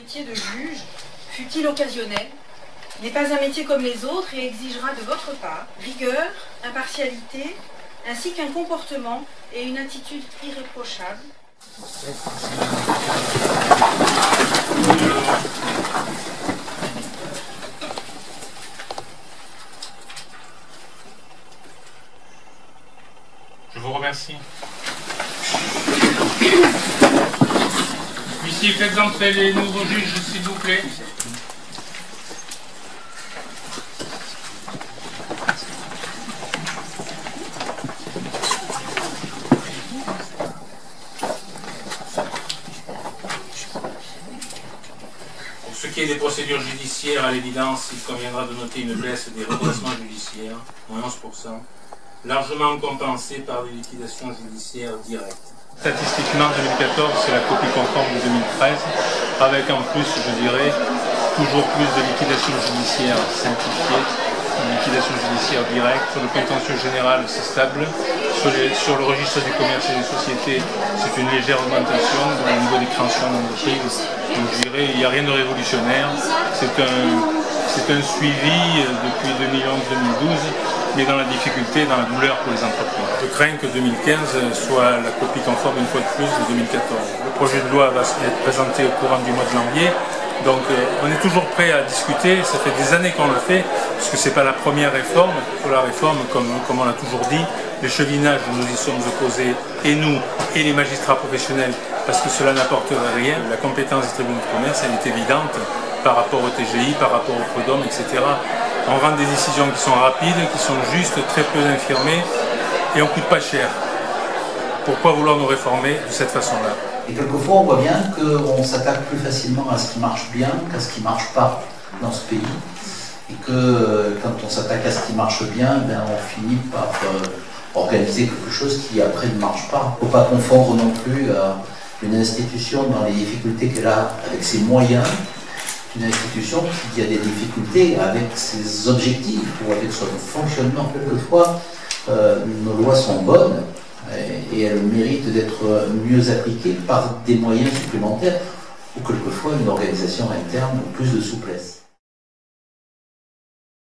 Le métier de juge, fût-il occasionnel, n'est pas un métier comme les autres et exigera de votre part rigueur, impartialité, ainsi qu'un comportement et une attitude irréprochables. Je vous remercie. Ici, faites entrer les nouveaux juges, s'il vous plaît. Pour ce qui est des procédures judiciaires, à l'évidence, il conviendra de noter une baisse des redressements judiciaires, moins 11%, largement compensée par des liquidations judiciaires directes. Statistiquement, 2014, c'est la copie conforme de 2013, avec en plus, je dirais, toujours plus de liquidations judiciaires simplifiées, de liquidations judiciaires directes. Sur le contentieux général, c'est stable. Sur le registre du commerce et des sociétés, c'est une légère augmentation au niveau des créations d'entreprise. Donc je dirais, il n'y a rien de révolutionnaire. C'est un suivi depuis 2011-2012, mais dans la difficulté, dans la douleur pour les entreprises. Je crains que 2015 soit la copie conforme une fois de plus de 2014. Le projet de loi va être présenté au courant du mois de janvier, donc on est toujours prêt à discuter. Ça fait des années qu'on le fait, parce que ce n'est pas la première réforme. Pour la réforme, comme on l'a toujours dit, l'échevinage, nous y sommes opposés, et nous, et les magistrats professionnels, parce que cela n'apporterait rien. La compétence des tribunaux de commerce, elle est évidente par rapport au TGI, par rapport au prud'homme, etc. On rend des décisions qui sont rapides, qui sont justes, très peu infirmées, et on ne coûte pas cher. Pourquoi vouloir nous réformer de cette façon-là? Et quelquefois, on voit bien qu'on s'attaque plus facilement à ce qui marche bien qu'à ce qui ne marche pas dans ce pays. Et que quand on s'attaque à ce qui marche bien, ben, on finit par organiser quelque chose qui après ne marche pas. Il ne faut pas confondre non plus une institution dans les difficultés qu'elle a avec ses moyens, une institution qui a des difficultés avec ses objectifs ou avec son fonctionnement. Quelquefois, nos lois sont bonnes et elles méritent d'être mieux appliquées par des moyens supplémentaires ou quelquefois une organisation interne ou plus de souplesse.